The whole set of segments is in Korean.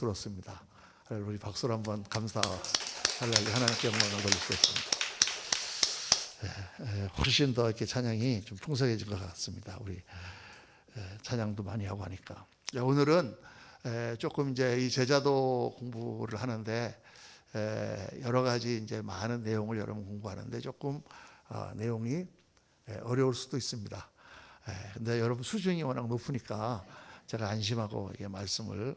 영광스럽습니다. 우리 박수로 한번 감사하려고 하나님께 영광을 돌릴 수 있습니다. 훨씬 더 이렇게 찬양이 좀 풍성해진 것 같습니다. 우리 찬양도 많이 하고 하니까. 오늘은 조금 이제 이 제자도 공부를 하는데 여러 가지 이제 많은 내용을 여러분 공부하는데 조금 내용이 어려울 수도 있습니다. 근데 여러분 수준이 워낙 높으니까 제가 안심하고 이게 말씀을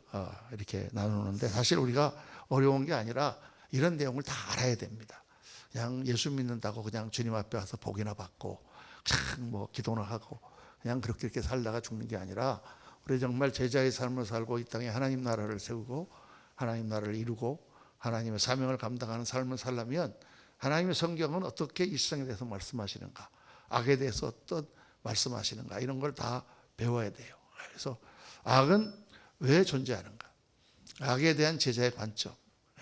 이렇게 나누는데, 사실 우리가 어려운 게 아니라 이런 내용을 다 알아야 됩니다. 그냥 예수 믿는다고 그냥 주님 앞에 와서 복이나 받고 그냥 뭐 기도나 하고 그냥 그렇게 이렇게 살다가 죽는 게 아니라, 우리 정말 제자의 삶을 살고 이 땅에 하나님 나라를 세우고 하나님 나라를 이루고 하나님의 사명을 감당하는 삶을 살려면 하나님의 성경은 어떻게 이 세상에 대해서 말씀하시는가, 악에 대해서 어떤 말씀하시는가, 이런 걸 다 배워야 돼요. 그래서 악은 왜 존재하는가, 악에 대한 제자의 관점,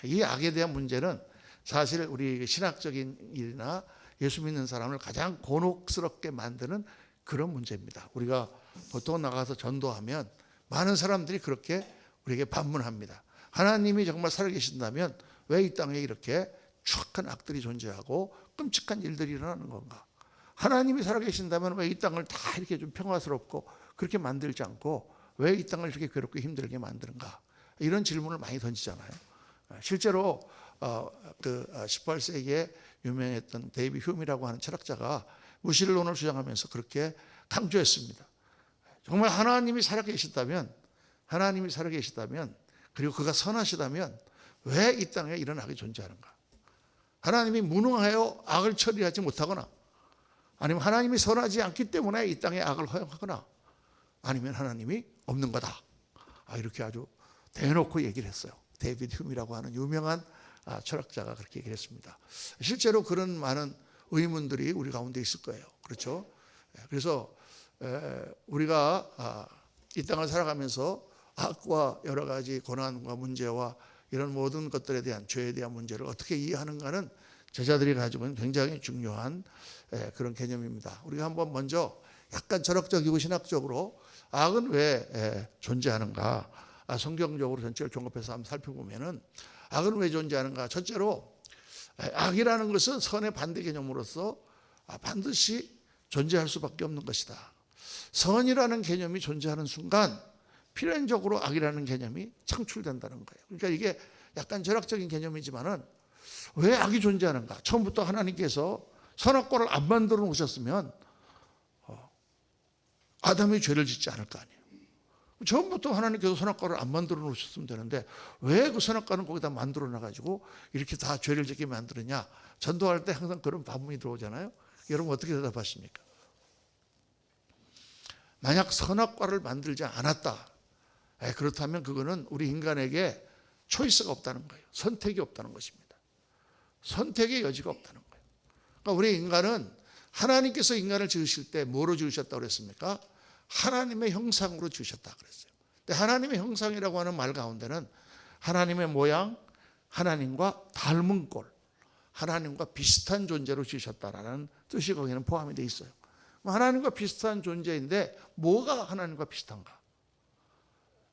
이 악에 대한 문제는 사실 우리 신학적인 일이나 예수 믿는 사람을 가장 곤혹스럽게 만드는 그런 문제입니다. 우리가 보통 나가서 전도하면 많은 사람들이 그렇게 우리에게 반문합니다. 하나님이 정말 살아계신다면 왜 이 땅에 이렇게 추악한 악들이 존재하고 끔찍한 일들이 일어나는 건가? 하나님이 살아계신다면 왜 이 땅을 다 이렇게 좀 평화스럽고 그렇게 만들지 않고 왜 이 땅을 이렇게 괴롭고 힘들게 만드는가? 이런 질문을 많이 던지잖아요. 실제로 18세기에 유명했던 데이비 휴미라고 하는 철학자가 무신론을 주장하면서 그렇게 강조했습니다. 정말 하나님이 살아계시다면 그리고 그가 선하시다면 왜 이 땅에 이런 악이 존재하는가? 하나님이 무능하여 악을 처리하지 못하거나, 아니면 하나님이 선하지 않기 때문에 이 땅에 악을 허용하거나, 아니면 하나님이 없는 거다. 이렇게 아주 대놓고 얘기를 했어요. 데이비드 휴미라고 하는 유명한 철학자가 그렇게 얘기를 했습니다. 실제로 그런 많은 의문들이 우리 가운데 있을 거예요. 그렇죠? 그래서 우리가 이 땅을 살아가면서 악과 여러 가지 고난과 문제와 이런 모든 것들에 대한, 죄에 대한 문제를 어떻게 이해하는가는 제자들이 가지고 있는 굉장히 중요한 그런 개념입니다. 우리가 한번 먼저 약간 철학적이고 신학적으로 악은 왜 존재하는가, 성경적으로 전체를 종합해서 한번 살펴보면은 악은 왜 존재하는가. 첫째로 악이라는 것은 선의 반대 개념으로서 반드시 존재할 수밖에 없는 것이다. 선이라는 개념이 존재하는 순간 필연적으로 악이라는 개념이 창출된다는 거예요. 그러니까 이게 약간 철학적인 개념이지만은 왜 악이 존재하는가? 처음부터 하나님께서 선악과를 안 만들어 놓으셨으면 아담이 죄를 짓지 않을 거 아니에요. 처음부터 하나님께서 선악과를 안 만들어 놓으셨으면 되는데 왜 그 선악과는 거기다 만들어 놔가지고 이렇게 다 죄를 짓게 만들었냐? 전도할 때 항상 그런 반문이 들어오잖아요. 여러분 어떻게 대답하십니까? 만약 선악과를 만들지 않았다, 그렇다면 그거는 우리 인간에게 초이스가 없다는 거예요. 선택이 없다는 것입니다. 선택의 여지가 없다는 거예요. 그러니까 우리 인간은 하나님께서 인간을 지으실 때 뭐로 지으셨다고 그랬습니까? 하나님의 형상으로 지으셨다 그랬어요. 근데 하나님의 형상이라고 하는 말 가운데는 하나님의 모양, 하나님과 닮은 꼴, 하나님과 비슷한 존재로 지으셨다라는 뜻이 거기는 포함이 되어 있어요. 하나님과 비슷한 존재인데 뭐가 하나님과 비슷한가?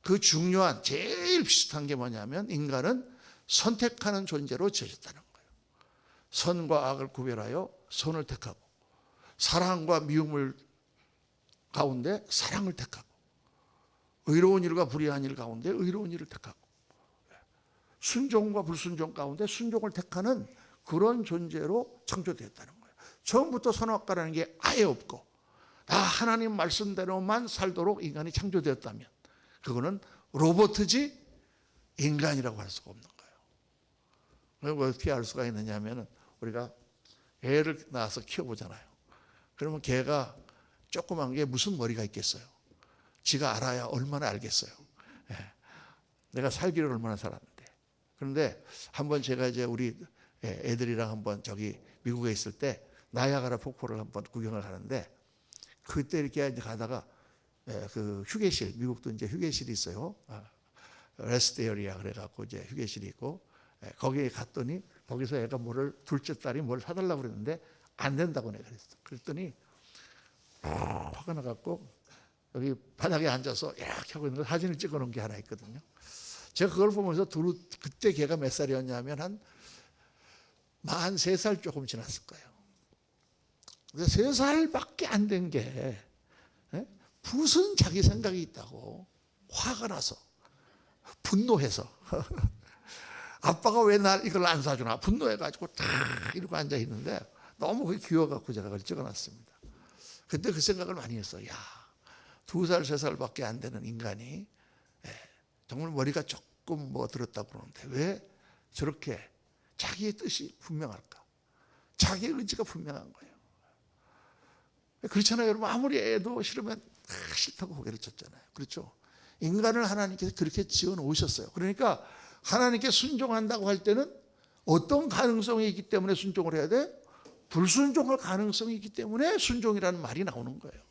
그 중요한 제일 비슷한 게 뭐냐면 인간은 선택하는 존재로 지어졌다는 거예요. 선과 악을 구별하여 선을 택하고, 사랑과 미움을 가운데 사랑을 택하고, 의로운 일과 불의한 일 가운데 의로운 일을 택하고, 순종과 불순종 가운데 순종을 택하는 그런 존재로 창조되었다는 거예요. 처음부터 선악과라는 게 아예 없고 다 하나님 말씀대로만 살도록 인간이 창조되었다면 그거는 로봇이지 인간이라고 할 수가 없는 거예요. 그리고 어떻게 알 수가 있느냐 하면 우리가 애를 낳아서 키워보잖아요. 그러면 걔가 조그만 게 무슨 머리가 있겠어요. 지가 알아야 얼마나 알겠어요. 내가 살기를 얼마나 살았는데. 그런데 한번 제가 이제 우리 애들이랑 한번 저기 미국에 있을 때 나야가라 폭포를 한번 구경을 가는데, 그때 이렇게 이제 가다가 그 휴게실, 미국도 이제 휴게실이 있어요. 레스트 에어리아 그래갖고 이제 휴게실이 있고, 거기에 갔더니 거기서 애가 뭐를, 둘째 딸이 뭘 사달라고 그랬는데 안 된다고 내가 그랬어. 그랬더니 화가 나갖고 여기 바닥에 앉아서 이렇게 하고 있는 거 사진을 찍어 놓은 게 하나 있거든요. 제가 그걸 보면서 그때 걔가 몇 살이었냐면 한 43살 조금 지났을 거예요. 근데 3살밖에 안 된 게 무슨 자기 생각이 있다고 화가 나서 분노해서 아빠가 왜 날 이걸 안 사주나 분노해가지고 탁 이러고 앉아 있는데 너무 그게 귀여워갖고 제가 그걸 찍어놨습니다. 그때 그 생각을 많이 했어요. 야, 2살, 3살밖에 안 되는 인간이 정말 머리가 조금 뭐 들었다고 그러는데 왜 저렇게 자기의 뜻이 분명할까? 자기의 의지가 분명한 거예요. 그렇잖아요, 여러분. 아무리 애도 싫으면 싫다고 고개를 쳤잖아요. 그렇죠? 인간을 하나님께서 그렇게 지어 놓으셨어요. 그러니까 하나님께 순종한다고 할 때는 어떤 가능성이 있기 때문에 순종을 해야 돼? 불순종할 가능성이 있기 때문에 순종이라는 말이 나오는 거예요.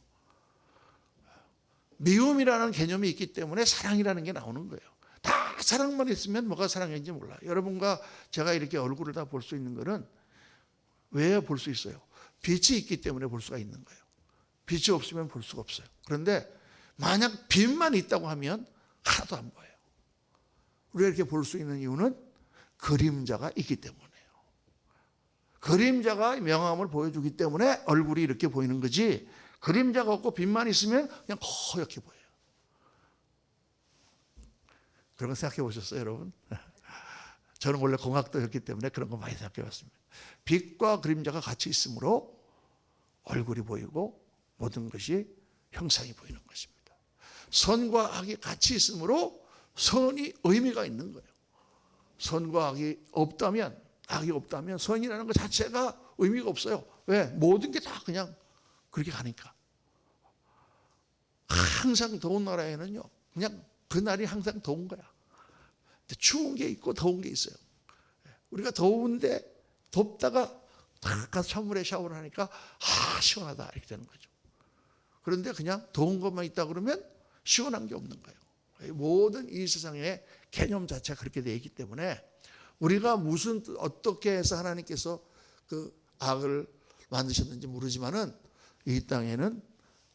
미움이라는 개념이 있기 때문에 사랑이라는 게 나오는 거예요. 다 사랑만 있으면 뭐가 사랑인지 몰라요. 여러분과 제가 이렇게 얼굴을 다 볼 수 있는 거는 왜 볼 수 있어요? 빛이 있기 때문에 볼 수가 있는 거예요. 빛이 없으면 볼 수가 없어요. 그런데 만약 빛만 있다고 하면 하나도 안 보여요. 우리가 이렇게 볼 수 있는 이유는 그림자가 있기 때문이에요. 그림자가 명암을 보여주기 때문에 얼굴이 이렇게 보이는 거지, 그림자가 없고 빛만 있으면 그냥 허옇게 보여요. 그런 거 생각해 보셨어요, 여러분? 저는 원래 공학도였기 때문에 그런 거 많이 생각해 봤습니다. 빛과 그림자가 같이 있으므로 얼굴이 보이고 모든 것이 형상이 보이는 것입니다. 선과 악이 같이 있으므로 선이 의미가 있는 거예요. 선과 악이 없다면, 악이 없다면 선이라는 것 자체가 의미가 없어요. 왜? 모든 게 다 그냥 그렇게 가니까. 항상 더운 나라에는요, 그냥 그날이 항상 더운 거야. 추운 게 있고 더운 게 있어요. 우리가 더운데 덥다가 딱 가서 찬물에 샤워를 하니까 시원하다 이렇게 되는 거죠. 그런데 그냥 더운 것만 있다 그러면 시원한 게 없는 거예요. 모든 이 세상의 개념 자체가 그렇게 되어 있기 때문에 우리가 어떻게 해서 하나님께서 그 악을 만드셨는지 모르지만은 이 땅에는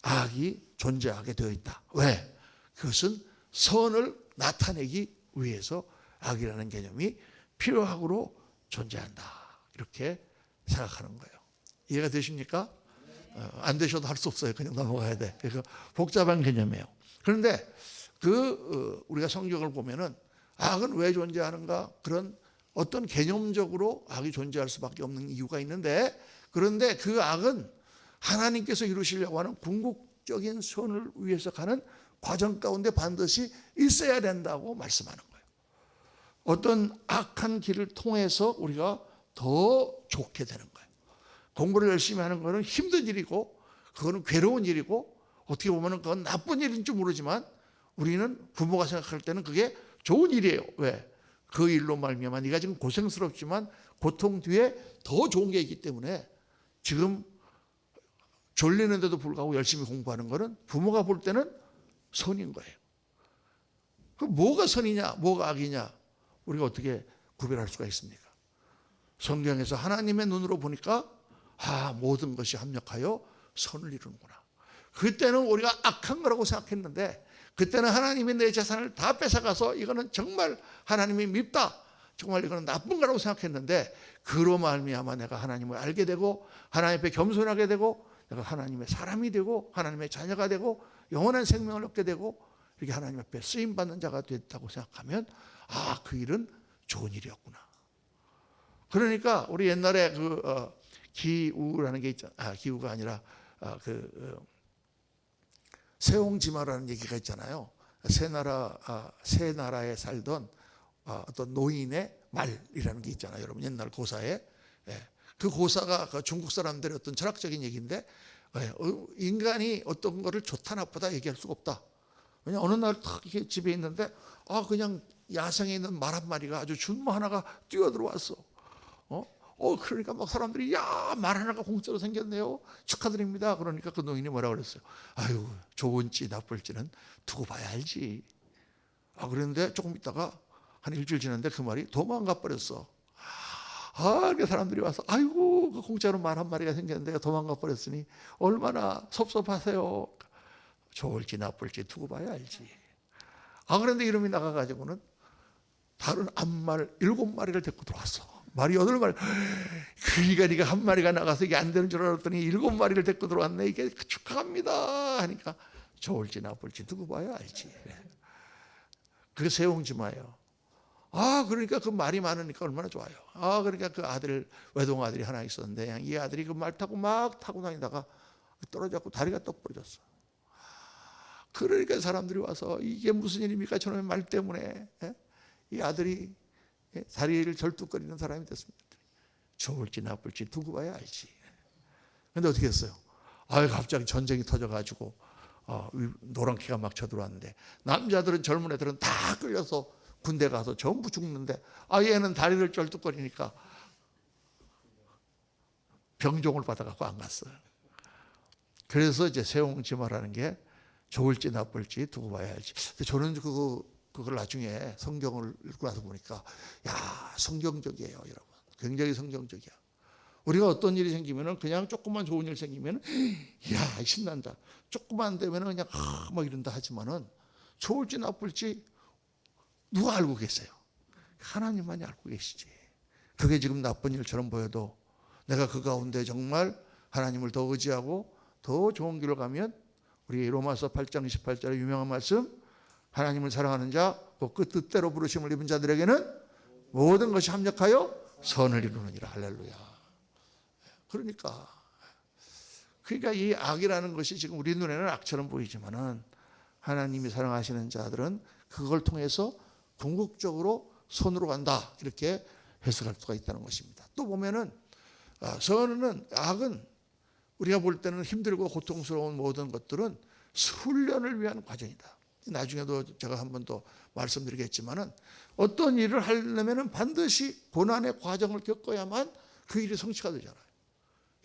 악이 존재하게 되어 있다. 왜? 그것은 선을 나타내기 위해서 악이라는 개념이 필요하고로 존재한다. 이렇게 생각하는 거예요. 이해가 되십니까? 안 되셔도 할 수 없어요. 그냥 넘어가야 돼. 그래서 복잡한 개념이에요. 그런데 우리가 성경을 보면은 악은 왜 존재하는가? 그런 어떤 개념적으로 악이 존재할 수밖에 없는 이유가 있는데, 그런데 그 악은 하나님께서 이루시려고 하는 궁극적인 선을 위해서 가는 과정 가운데 반드시 있어야 된다고 말씀하는 거예요. 어떤 악한 길을 통해서 우리가 더 좋게 되는 거예요. 공부를 열심히 하는 것은 힘든 일이고 그거는 괴로운 일이고 어떻게 보면 그건 나쁜 일인 줄 모르지만 우리는 부모가 생각할 때는 그게 좋은 일이에요. 왜? 그 일로 말미암아 네가 지금 고생스럽지만 고통 뒤에 더 좋은 게 있기 때문에 지금 졸리는데도 불구하고 열심히 공부하는 것은 부모가 볼 때는 선인 거예요. 그럼 뭐가 선이냐 뭐가 악이냐 우리가 어떻게 구별할 수가 있습니까? 성경에서 하나님의 눈으로 보니까 모든 것이 합력하여 선을 이루는구나. 그때는 우리가 악한 거라고 생각했는데 그때는 하나님이 내 재산을 다 뺏어가서 이거는 정말 하나님이 밉다, 정말 이거는 나쁜 거라고 생각했는데 그로 말미암아 내가 하나님을 알게 되고 하나님 앞에 겸손하게 되고 내가 하나님의 사람이 되고 하나님의 자녀가 되고 영원한 생명을 얻게 되고 이렇게 하나님 앞에 쓰임받는 자가 됐다고 생각하면 그 일은 좋은 일이었구나. 그러니까 우리 옛날에 기우라는 게 있잖아요. 기우가 아니라 세옹지마라는 얘기가 있잖아요. 새 나라에 살던 어떤 노인의 말이라는 게 있잖아요. 여러분 옛날 고사에 그 고사가 중국 사람들의 어떤 철학적인 얘기인데 인간이 어떤 거를 좋다 나쁘다 얘기할 수가 없다. 왜냐 어느 날 딱 이렇게 집에 있는데 그냥 야생에 있는 말 한 마리가 아주 준모 하나가 뛰어들어왔어. 그러니까 막 사람들이 말 하나가 공짜로 생겼네요. 축하드립니다. 그러니까 그 노인이 뭐라 그랬어요? 아유, 좋은지 나쁠지는 두고 봐야 알지. 그랬는데 조금 있다가 한 일주일 지났는데 그 말이 도망가 버렸어. 이렇게 사람들이 와서 아이고 그 공짜로 말 한 마리가 생겼는데 도망가 버렸으니 얼마나 섭섭하세요. 좋을지 나쁠지 두고 봐야 알지. 그런데 이름이 나가가지고는 다른 암말 7마리를 데리고 들어왔어. 말이 8마리. 그러니까 네가 한 마리가 나가서 이게 안 되는 줄 알았더니 7마리를 데리고 들어왔네. 이게 축하합니다 하니까 좋을지 나쁠지 두고 봐야 알지. 그게 세옹지마예요. 그러니까 그 말이 많으니까 얼마나 좋아요. 그러니까 그 아들, 외동 아들이 하나 있었는데 이 아들이 그 말 타고 막 타고 다니다가 떨어졌고 다리가 떡 부러졌어. 그러니까 사람들이 와서 이게 무슨 일입니까? 저놈의 말 때문에 이 아들이 다리를 절뚝거리는 사람이 됐습니다. 좋을지 나쁠지 두고 봐야 알지. 근데 어떻게 했어요? 갑자기 전쟁이 터져가지고 노랑키가 막 쳐들어왔는데 남자들은, 젊은 애들은 다 끌려서 군대 가서 전부 죽는데 얘는 다리를 쩔뚝거리니까 병종을 받아갖고 안 갔어요. 그래서 이제 세옹지마라는 게 좋을지 나쁠지 두고 봐야 알지. 저는 그걸 나중에 성경을 읽고 나서 보니까 성경적이에요, 여러분. 굉장히 성경적이야. 우리가 어떤 일이 생기면은 그냥 조금만 좋은 일 생기면은 신난다. 조금만 되면은 그냥 막 이런다 하지만은 좋을지 나쁠지 누가 알고 계세요? 하나님만이 알고 계시지. 그게 지금 나쁜 일처럼 보여도 내가 그 가운데 정말 하나님을 더 의지하고 더 좋은 길로 가면 우리 로마서 8장 28절의 유명한 말씀, 하나님을 사랑하는 자, 그 뜻대로 부르심을 입은 자들에게는 모든 것이 합력하여 선을 이루느니라. 할렐루야. 그러니까 이 악이라는 것이 지금 우리 눈에는 악처럼 보이지만은 하나님이 사랑하시는 자들은 그걸 통해서 궁극적으로 선으로 간다, 이렇게 해석할 수가 있다는 것입니다. 또 보면은 악은 우리가 볼 때는 힘들고 고통스러운 모든 것들은 훈련을 위한 과정이다. 나중에도 제가 한 번 더 말씀드리겠지만은 어떤 일을 하려면은 반드시 고난의 과정을 겪어야만 그 일이 성취가 되잖아요.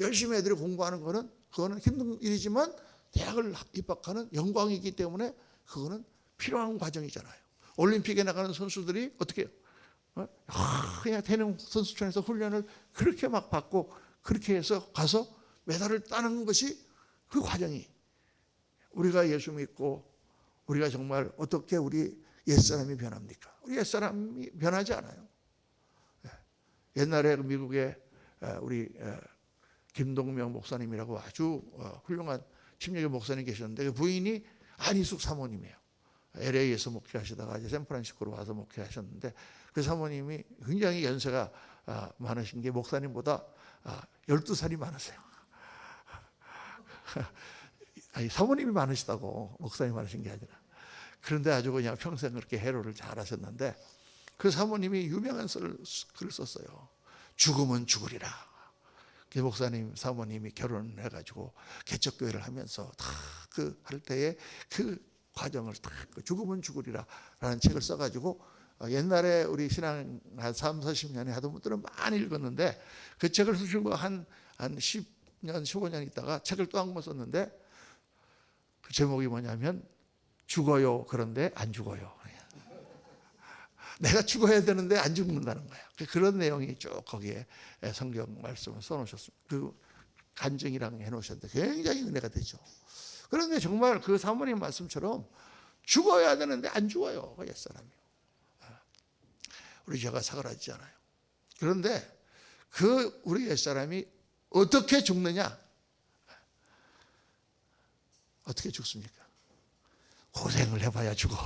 열심히 애들이 공부하는 거는 그거는 힘든 일이지만 대학을 입학하는 영광이기 때문에 그거는 필요한 과정이잖아요. 올림픽에 나가는 선수들이 어떻게 해요? 그냥 대능 선수촌에서 훈련을 그렇게 막 받고 그렇게 해서 가서 메달을 따는 것이 그 과정이, 우리가 예수 믿고 우리가 정말 어떻게 우리 옛사람이 변합니까? 우리 옛사람이 변하지 않아요. 옛날에 미국에 우리 김동명 목사님이라고 아주 훌륭한 침례교 목사님 계셨는데 그 부인이 안희숙 사모님이에요. LA에서 목회하시다가 이제 샌프란시스코로 와서 목회하셨는데 그 사모님이 굉장히 연세가 많으신 게 목사님보다 12살이 많으세요. 아니, 사모님이 많으시다고 목사님이 많으신 게 아니라. 그런데 아주 그냥 평생 그렇게 해로를 잘 하셨는데 그 사모님이 유명한 글을 썼어요. 죽으면 죽으리라. 그 목사님 사모님이 결혼을 해가지고 개척교회를 하면서 다 그 할 때에 그 과정을 다 죽으면 죽으리라 라는 책을 써가지고 옛날에 우리 신앙 한 3, 40년에 하던 분들은 많이 읽었는데 그 책을 쓰시고 한 10년, 15년 있다가 책을 또 한 권 썼는데 그 제목이 뭐냐면 죽어요. 그런데 안 죽어요. 내가 죽어야 되는데 안 죽는다는 거야. 그런 내용이 쭉 거기에 성경 말씀을 써놓으셨습니다. 그 간증이랑 해놓으셨는데 굉장히 은혜가 되죠. 그런데 정말 그 사모님 말씀처럼 죽어야 되는데 안 죽어요. 옛사람이. 우리 죄가 사그라지잖아요. 그런데 그 우리 옛사람이 어떻게 죽느냐? 어떻게 죽습니까? 고생을 해봐야 죽어.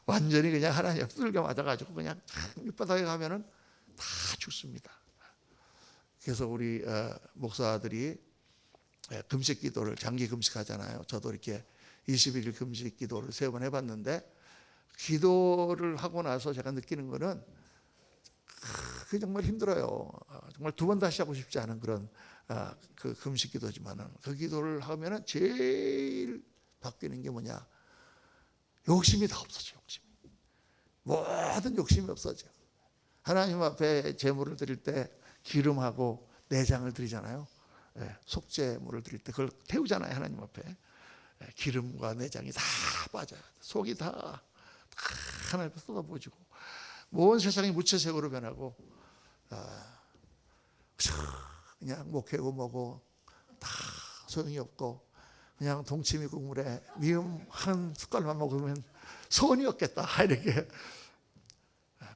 완전히 그냥 하나님 두들겨 맞아가지고 그냥 밑바닥에 가면은 다 죽습니다. 그래서 우리 목사들이 금식 기도를 장기 금식하잖아요. 저도 이렇게 21일 금식 기도를 3번 해봤는데 기도를 하고 나서 제가 느끼는 거는 그게 정말 힘들어요. 정말 2번 다시 하고 싶지 않은 그런 그 금식 기도지만은 그 기도를 하면은 제일 바뀌는 게 뭐냐? 욕심이 다 없어져. 욕심이. 모든 욕심이 없어져. 하나님 앞에 제물을 드릴 때 기름하고 내장을 드리잖아요. 속죄물을 드릴 때 그걸 태우잖아요. 하나님 앞에. 기름과 내장이 다 빠져요. 속이 다 하나님 앞에 쏟아부어지고 온 세상이 무채색으로 변하고 그냥 목회고 뭐고 다 소용이 없고 그냥 동치미 국물에 미음 한 숟갈만 먹으면 소원이 없겠다 이렇게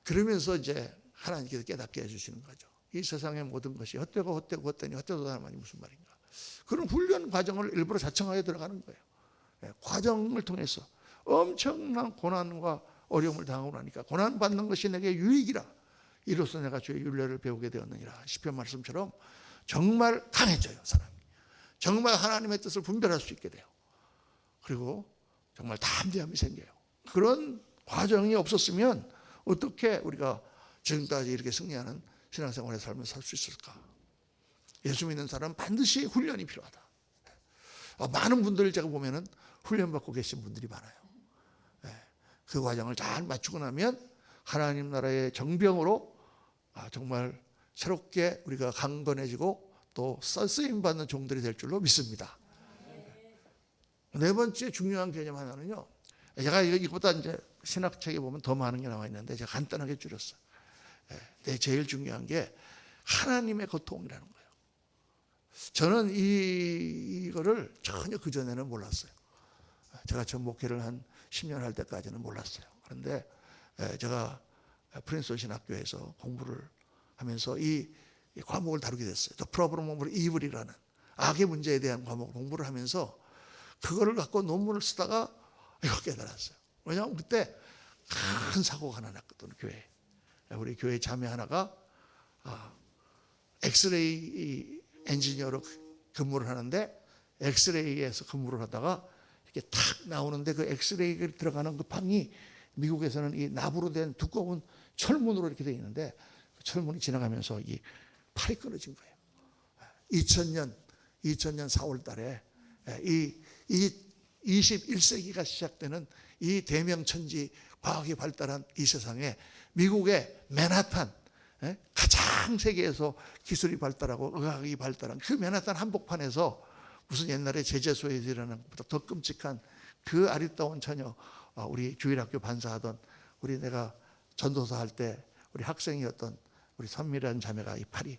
그러면서 이제 하나님께서 깨닫게 해주시는 거죠. 이 세상의 모든 것이 헛되고 헛되고 헛되니 헛되도다 말이 무슨 말인가. 그런 훈련 과정을 일부러 자청하게 들어가는 거예요. 과정을 통해서 엄청난 고난과 어려움을 당하고 나니까 고난받는 것이 내게 유익이라. 이로써 내가 주의 율례를 배우게 되었느니라. 시편 말씀처럼 정말 강해져요, 사람이. 정말 하나님의 뜻을 분별할 수 있게 돼요. 그리고 정말 담대함이 생겨요. 그런 과정이 없었으면 어떻게 우리가 지금까지 이렇게 승리하는 신앙생활의 삶을 살 수 있을까? 예수 믿는 사람은 반드시 훈련이 필요하다. 많은 분들을 제가 보면은 훈련받고 계신 분들이 많아요. 그 과정을 잘 맞추고 나면 하나님 나라의 정병으로 정말 새롭게 우리가 강건해지고 또 쓰임받는 종들이 될 줄로 믿습니다. 네 번째 중요한 개념 하나는요. 제가 이거보다 이제 신학책에 보면 더 많은 게 나와 있는데 제가 간단하게 줄였어요. 제일 중요한 게 하나님의 고통이라는 거예요. 저는 이거를 전혀 그전에는 몰랐어요. 제가 전 목회를 한 10년 할 때까지는 몰랐어요. 그런데 제가 프린스턴 신학교에서 공부를 하면서 이 과목을 다루게 됐어요. The Problem of Evil이라는 악의 문제에 대한 과목을 공부를 하면서 그거를 갖고 논문을 쓰다가 이거 깨달았어요. 왜냐하면 그때 큰 사고가 하나 났거든요. 교회에. 우리 교회 자매 하나가 엑스레이 엔지니어로 근무를 하는데 엑스레이에서 근무를 하다가 이렇게 탁 나오는데 그 엑스레이가 들어가는 그 방이 미국에서는 이 나부로 된 두꺼운 철문으로 이렇게 되어 있는데 그 철문이 지나가면서 이 팔이 끊어진 거예요. 2000년 4월 달에 이 21세기가 시작되는 이 대명천지 과학이 발달한 이 세상에 미국의 맨하탄, 가장 세계에서 기술이 발달하고 의학이 발달한 그 맨하탄 한복판에서 무슨 옛날에 제재소에서라는 것보다 더 끔찍한 그 아리따운 처녀, 우리 주일학교 반사하던 우리 내가 전도사 할 때 우리 학생이었던 우리 선미라는 자매가 이 팔이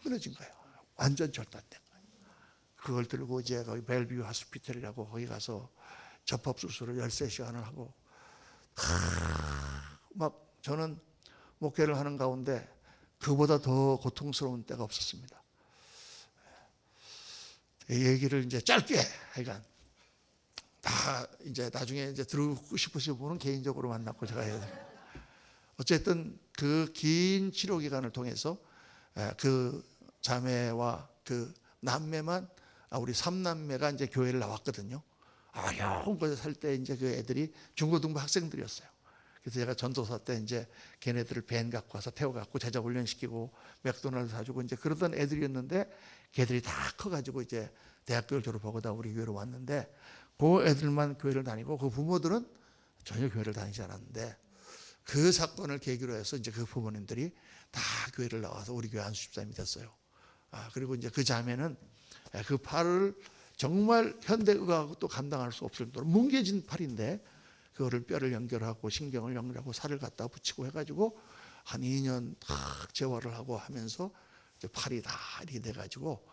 끊어진 거예요. 완전 절단된 거예요. 그걸 들고 이제 거기 벨뷰 하스피털이라고 거기 가서 접합 수술을 13시간을 하고 막 저는 목회를 하는 가운데 그보다 더 고통스러운 때가 없었습니다. 이 얘기를 이제 짧게 하여간 다 이제 나중에 이제 들고 싶으신 분은 개인적으로 만났고 제가 해야 돼요. 어쨌든 그 긴 치료 기간을 통해서 그 자매와 그 남매만 우리 3남매가 이제 교회를 나왔거든요. 어려운 곳에 살 때 이제 그 애들이 중고등부 학생들이었어요. 그래서 제가 전도사 때 이제 걔네들을 밴 갖고 와서 태워갖고 제자 훈련시키고 맥도날드 사주고 이제 그러던 애들이었는데 걔들이 다 커가지고 이제 대학교를 졸업하고 다 우리 교회로 왔는데 그 애들만 교회를 다니고 그 부모들은 전혀 교회를 다니지 않았는데 그 사건을 계기로 해서 이제 그 부모님들이 다 교회를 나와서 우리 교회 안수집사님이 됐어요. 그리고 이제 그 자매는 그 팔을 정말 현대의학하고 또 감당할 수 없을 정도로 뭉개진 팔인데 그거를 뼈를 연결하고 신경을 연결하고 살을 갖다 붙이고 해가지고 한 2년 딱 재활을 하고 하면서 이제 팔이 다 이렇게 돼가지고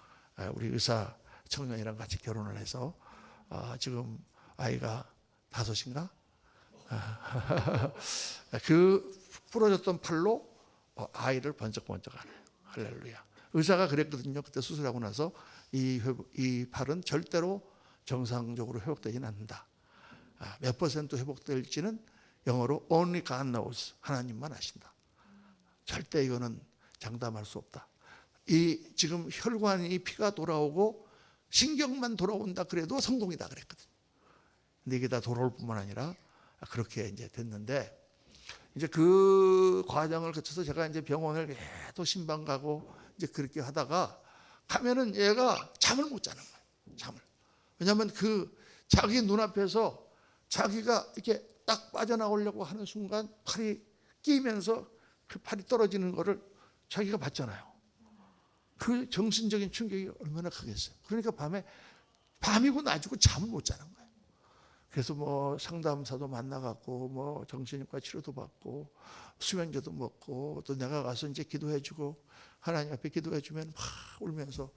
우리 의사 청년이랑 같이 결혼을 해서 지금 아이가 5인가? 그 부러졌던 팔로 아이를 번쩍번쩍하네. 할렐루야. 의사가 그랬거든요. 그때 수술하고 나서 이 팔은 절대로 정상적으로 회복되지는 않는다. 몇 퍼센트 회복될지는 영어로 only God knows. 하나님만 아신다. 절대 이거는 장담할 수 없다. 이 지금 혈관이 피가 돌아오고 신경만 돌아온다 그래도 성공이다 그랬거든요. 근데 이게 다 돌아올 뿐만 아니라 그렇게 이제 됐는데 이제 그 과정을 거쳐서 제가 이제 병원을 또 신방 가고 이제 그렇게 하다가 가면은 얘가 잠을 못 자는 거예요. 잠을. 왜냐하면 그 자기 눈앞에서 자기가 이렇게 딱 빠져나오려고 하는 순간 팔이 끼면서 그 팔이 떨어지는 거를 자기가 봤잖아요. 그 정신적인 충격이 얼마나 크겠어요. 그러니까 밤이고 낮이고 잠을 못 자는 거예요. 그래서 뭐 상담사도 만나갖고 뭐 정신과 치료도 받고 수면제도 먹고 또 내가 가서 이제 기도해주고 하나님 앞에 기도해주면 막 울면서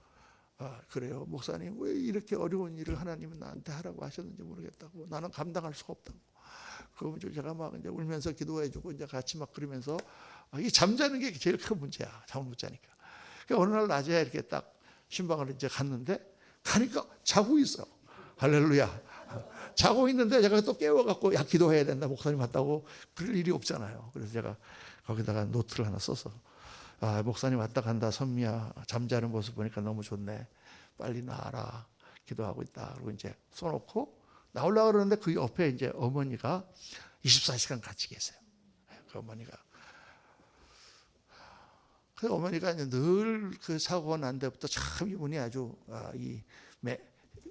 그래요 목사님 왜 이렇게 어려운 일을 하나님은 나한테 하라고 하셨는지 모르겠다고 나는 감당할 수가 없다고 그 제가 막 이제 울면서 기도해주고 이제 같이 막 그러면서 이 잠자는 게 제일 큰 문제야. 잠을 못 자니까. 어느 날 낮에 이렇게 딱 신방을 이제 갔는데 가니까 자고 있어. 할렐루야. 자고 있는데 제가 또 깨워갖고 야 기도해야 된다. 목사님 왔다고. 그럴 일이 없잖아요. 그래서 제가 거기다가 노트를 하나 써서 목사님 왔다 간다. 선미야 잠자는 모습 보니까 너무 좋네. 빨리 나와라. 기도하고 있다. 그리고 이제 써놓고 나오려고 그러는데 그 옆에 이제 어머니가 24시간 같이 계세요. 그 어머니가. 그 어머니가 늘 그 사고가 난 데부터 참 이분이 아주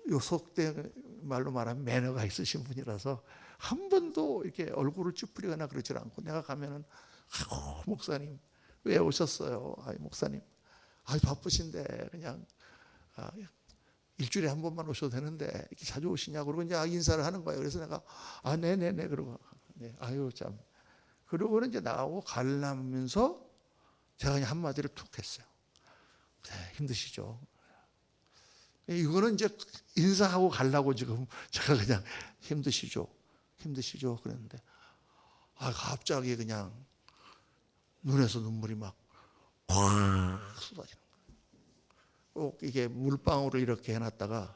요 속된 말로 말하면 매너가 있으신 분이라서 한 번도 이렇게 얼굴을 찌푸리거나 그러질 않고 내가 가면은 목사님 왜 오셨어요? 목사님 바쁘신데 그냥 일주일에 한 번만 오셔도 되는데 이렇게 자주 오시냐고 그러고 이제 인사를 하는 거예요. 그래서 내가 네네네 그러고 아유 참 그러고는 이제 나오고 가려면서 제가 그냥 한마디를 툭 했어요. 힘드시죠? 이거는 이제 인사하고 가려고 지금 제가 그냥 힘드시죠? 그랬는데 갑자기 그냥 눈에서 눈물이 막 쏟아지는 거예요. 꼭 이게 물방울을 이렇게 해놨다가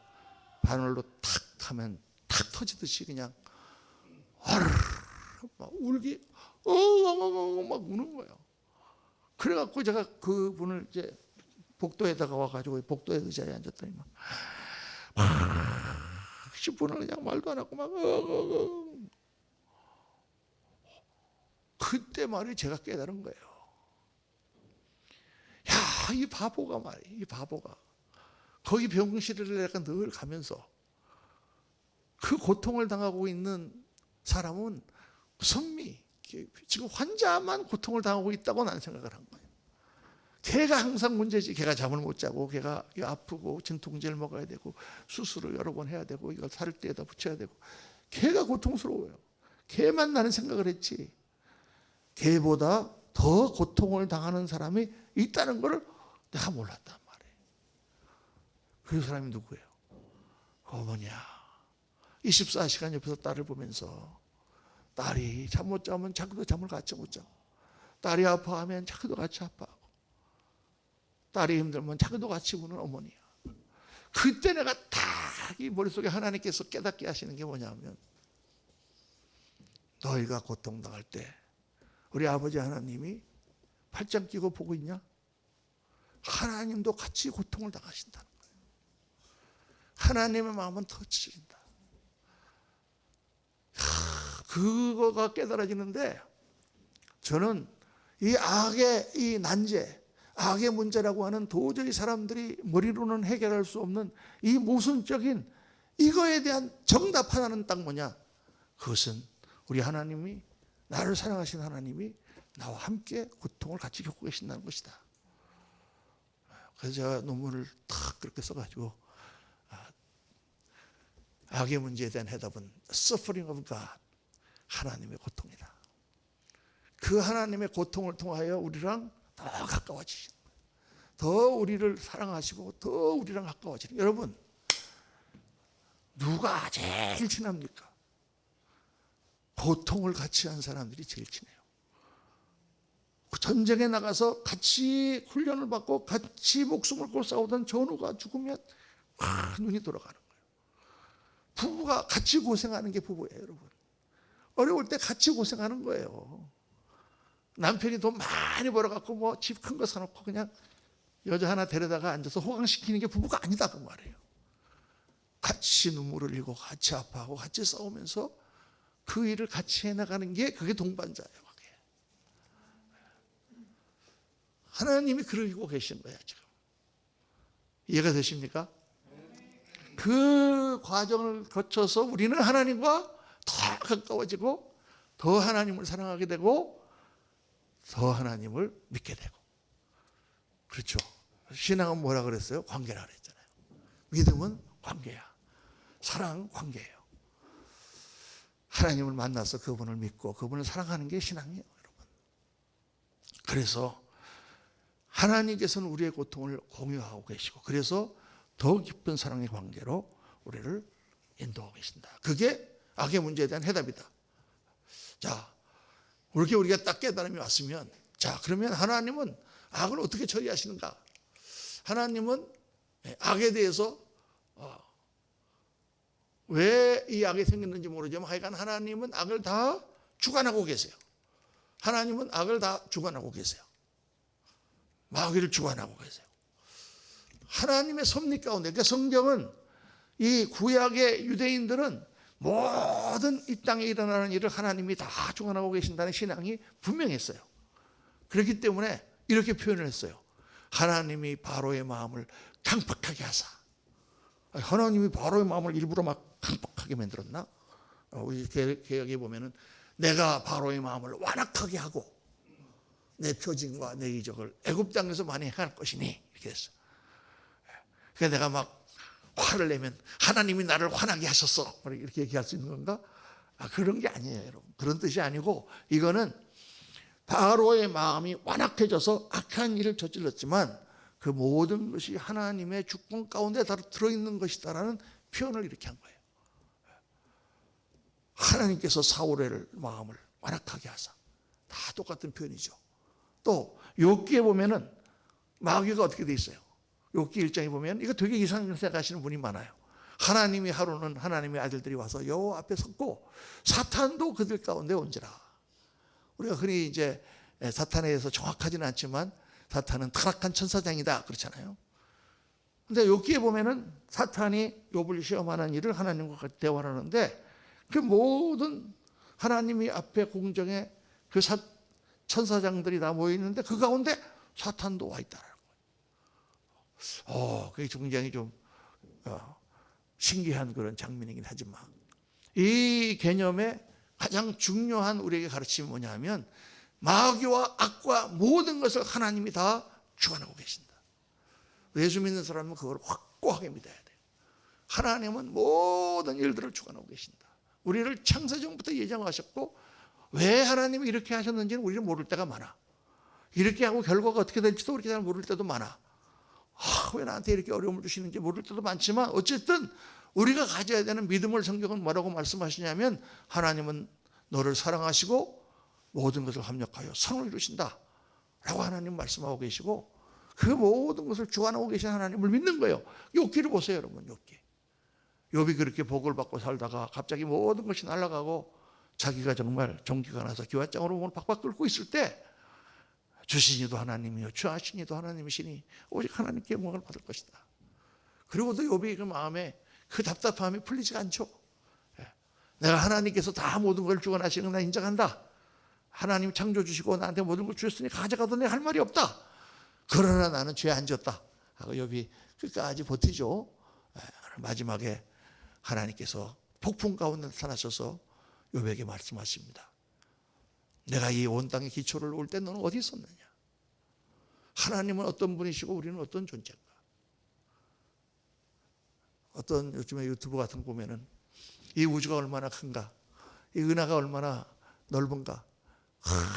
바늘로 탁 하면 탁 터지듯이 그냥 막 울기 막 우는 거예요. 그래갖고 제가 그분을 이제 복도에다가 와가지고 복도에 의자에 앉았더니 막 10분을 그냥 말도 안 하고 막 그때 말이 제가 깨달은 거예요. 야, 이 바보가 말이야. 이 바보가 거기 병실을 내가 늘 가면서 그 고통을 당하고 있는 사람은 선미 지금 환자만 고통을 당하고 있다고 나는 생각을 한 거예요. 걔가 항상 문제지. 걔가 잠을 못 자고 걔가 아프고 진통제를 먹어야 되고 수술을 여러 번 해야 되고 이걸 살을 떼다 붙여야 되고 걔가 고통스러워요. 걔만 나는 생각을 했지. 걔보다 더 고통을 당하는 사람이 있다는 것을 내가 몰랐단 말이에요. 그 사람이 누구예요? 어머니야. 24시간 옆에서 딸을 보면서 딸이 잠 못 자면 자기도 잠을 같이 못 자고 딸이 아파하면 자기도 같이 아파하고 딸이 힘들면 자기도 같이 우는 어머니야. 그때 내가 다 이 머릿속에 하나님께서 깨닫게 하시는 게 뭐냐면 너희가 고통당할 때 우리 아버지 하나님이 팔짱 끼고 보고 있냐? 하나님도 같이 고통을 당하신다는 거예요. 하나님의 마음은 더 찢어진다. 그거가 깨달아지는데 저는 이 악의 이 난제, 악의 문제라고 하는 도저히 사람들이 머리로는 해결할 수 없는 이 모순적인 이거에 대한 정답 하나는 딱 뭐냐? 그것은 우리 하나님이 나를 사랑하신 하나님이 나와 함께 고통을 같이 겪고 계신다는 것이다. 그래서 제가 논문을 탁 그렇게 써가지고 악의 문제에 대한 해답은 Suffering of God, 하나님의 고통이다. 그 하나님의 고통을 통하여 우리랑 더 가까워지시는 거예요. 더 우리를 사랑하시고 더 우리랑 가까워지는. 여러분 누가 제일 친합니까? 고통을 같이 한 사람들이 제일 친해요. 전쟁에 나가서 같이 훈련을 받고 같이 목숨을 걸고 싸우던 전우가 죽으면 눈이 돌아가는 거예요. 부부가 같이 고생하는 게 부부예요, 여러분. 어려울 때 같이 고생하는 거예요. 남편이 돈 많이 벌어갖고 뭐 집 큰 거 사놓고 그냥 여자 하나 데려다가 앉아서 호강시키는 게 부부가 아니다 그 말이에요. 같이 눈물을 흘리고 같이 아파하고 같이 싸우면서 그 일을 같이 해나가는 게 그게 동반자예요. 그게. 하나님이 그러고 계신 거야 지금. 이해가 되십니까? 그 과정을 거쳐서 우리는 하나님과 더 가까워지고 더 하나님을 사랑하게 되고 더 하나님을 믿게 되고. 그렇죠. 신앙은 뭐라 그랬어요? 관계라 그랬잖아요. 믿음은 관계야. 사랑은 관계예요. 하나님을 만나서 그분을 믿고 그분을 사랑하는 게 신앙이에요, 여러분. 그래서 하나님께서는 우리의 고통을 공유하고 계시고 그래서 더 깊은 사랑의 관계로 우리를 인도하고 계신다. 그게 악의 문제에 대한 해답이다. 자, 그렇게 우리가 딱 깨달음이 왔으면, 자, 그러면 하나님은 악을 어떻게 처리하시는가? 하나님은 악에 대해서 왜 이 악이 생겼는지 모르지만 하여간 하나님은 악을 다 주관하고 계세요. 하나님은 악을 다 주관하고 계세요. 마귀를 주관하고 계세요. 하나님의 섭리 가운데, 그러니까 성경은 이 구약의 유대인들은 모든 이 땅에 일어나는 일을 하나님이 다 주관하고 계신다는 신앙이 분명했어요. 그렇기 때문에 이렇게 표현을 했어요. 하나님이 바로의 마음을 강팍하게 하사. 하나님이 바로의 마음을 일부러 막 강팍하게 만들었나? 우리 개혁에 보면은 내가 바로의 마음을 완악하게 하고 내 표징과 내 이적을 애굽 땅에서 많이 행할 것이니 이렇게 했어. 그러니까 내가 막 화를 내면 하나님이 나를 화나게 하셨어 이렇게 얘기할 수 있는 건가? 그런 게 아니에요, 여러분. 그런 뜻이 아니고 이거는 바로의 마음이 완악해져서 악한 일을 저질렀지만 그 모든 것이 하나님의 주권 가운데 다 들어있는 것이다라는 표현을 이렇게 한 거예요. 하나님께서 사울의 마음을 완악하게 하사. 다 똑같은 표현이죠. 또 욥기에 보면은 마귀가 어떻게 돼 있어요? 욥기 1장에 보면 이거 되게 이상하게 생각하시는 분이 많아요. 하나님이 하루는 하나님의 아들들이 와서 여호와 앞에 섰고 사탄도 그들 가운데 온지라. 우리가 흔히 이제 사탄에 대해서 정확하지는 않지만 사탄은 타락한 천사장이다 그렇잖아요. 근데 욥기에 보면은 사탄이 욥을 시험하는 일을 하나님과 같이 대화를 하는데 그 모든 하나님이 앞에 공정에 그 천사장들이 다 모여 있는데 그 가운데 사탄도 와 있다라는 거예요. 그게 굉장히 좀 신기한 그런 장면이긴 하지만 이 개념의 가장 중요한 우리에게 가르침이 뭐냐면 마귀와 악과 모든 것을 하나님이 다 주관하고 계신다. 예수 믿는 사람은 그걸 확고하게 믿어야 돼요. 하나님은 모든 일들을 주관하고 계신다. 우리를 창세전부터 예정하셨고 왜 하나님이 이렇게 하셨는지는 우리는 모를 때가 많아. 이렇게 하고 결과가 어떻게 될지도 우리가 잘 모를 때도 많아. 왜 나한테 이렇게 어려움을 주시는지 모를 때도 많지만 어쨌든 우리가 가져야 되는 믿음을 성경은 뭐라고 말씀하시냐면 하나님은 너를 사랑하시고 모든 것을 합력하여 선을 이루신다 라고 하나님 말씀하고 계시고 그 모든 것을 주관하고 계신 하나님을 믿는 거예요. 욥기를 보세요, 여러분. 욥이 그렇게 복을 받고 살다가 갑자기 모든 것이 날아가고 자기가 정말 종기가 나서 기왓장으로 몸을 박박 끓고 있을 때 주시니도 하나님이요 주하시니도 하나님이시니 오직 하나님께 영광을 받을 것이다. 그리고도 욥이 그 마음에 그 답답함이 풀리지가 않죠. 내가 하나님께서 다 모든 걸 주관하시는 걸 인정한다. 하나님 창조 주시고 나한테 모든 걸 주셨으니 가져가도 내가 할 말이 없다. 그러나 나는 죄에 안 졌다 하고 욥이 끝까지 버티죠. 마지막에 하나님께서 폭풍 가운데 나타나셔서 욥에게 말씀하십니다. 내가 이 온 땅의 기초를 올 때 너는 어디 있었느냐? 하나님은 어떤 분이시고 우리는 어떤 존재인가? 어떤 요즘에 유튜브 같은 거 보면은 이 우주가 얼마나 큰가? 이 은하가 얼마나 넓은가?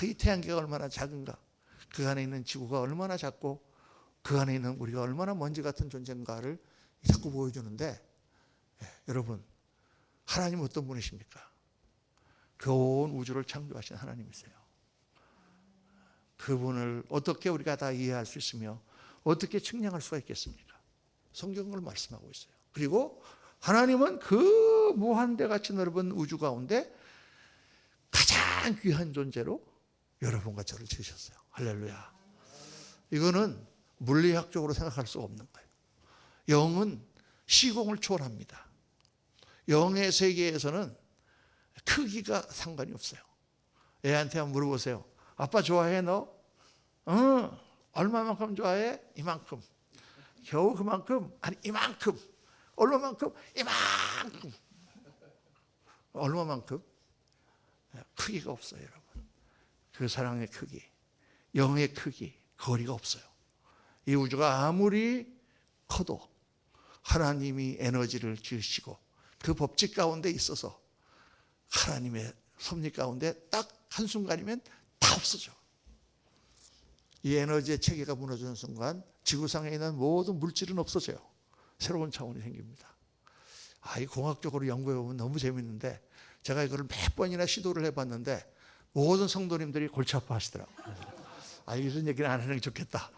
이 태양계가 얼마나 작은가? 그 안에 있는 지구가 얼마나 작고 그 안에 있는 우리가 얼마나 먼지 같은 존재인가를 자꾸 보여주는데 여러분 하나님은 어떤 분이십니까? 그 온 우주를 창조하신 하나님이세요. 그분을 어떻게 우리가 다 이해할 수 있으며 어떻게 측량할 수가 있겠습니까? 성경을 말씀하고 있어요. 그리고 하나님은 그 무한대 같이 넓은 우주 가운데 가장 귀한 존재로 여러분과 저를 지으셨어요. 할렐루야. 이거는 물리학적으로 생각할 수 없는 거예요. 영은 시공을 초월합니다. 영의 세계에서는 크기가 상관이 없어요. 애한테 한번 물어보세요. 아빠 좋아해 너? 얼마만큼 좋아해? 이만큼. 겨우 그만큼? 아니 이만큼. 얼마만큼? 이만큼. 얼마만큼? 크기가 없어요, 여러분. 그 사랑의 크기, 영의 크기, 거리가 없어요. 이 우주가 아무리 커도 하나님이 에너지를 지으시고 그 법칙 가운데 있어서 하나님의 섭리 가운데 딱 한순간이면 다 없어져. 이 에너지의 체계가 무너지는 순간 지구상에 있는 모든 물질은 없어져요. 새로운 차원이 생깁니다. 이 공학적으로 연구해 보면 너무 재밌는데 제가 이거를 몇 번이나 시도를 해봤는데 모든 성도님들이 골치 아파하시더라고요. 아, 이런 얘기는 안 하는 게 좋겠다.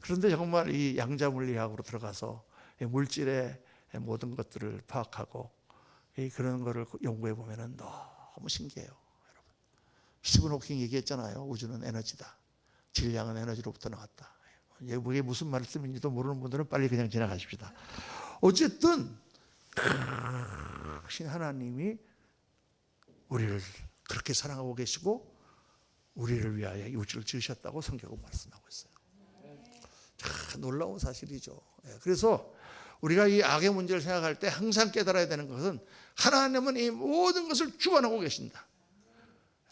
그런데 정말 이 양자물리학으로 들어가서 물질의 모든 것들을 파악하고 그런 거를 연구해 보면은 너무 신기해요, 여러분. 스티븐 호킹 얘기했잖아요. 우주는 에너지다. 질량은 에너지로부터 나왔다. 이게 무슨 말씀인지도 모르는 분들은 빨리 그냥 지나가십시다. 어쨌든 신 하나님이 우리를 그렇게 사랑하고 계시고 우리를 위하여 이 우주를 지으셨다고 성경은 말씀하고 있어요. 참 놀라운 사실이죠. 그래서 우리가 이 악의 문제를 생각할 때 항상 깨달아야 되는 것은 하나님은 이 모든 것을 주관하고 계신다.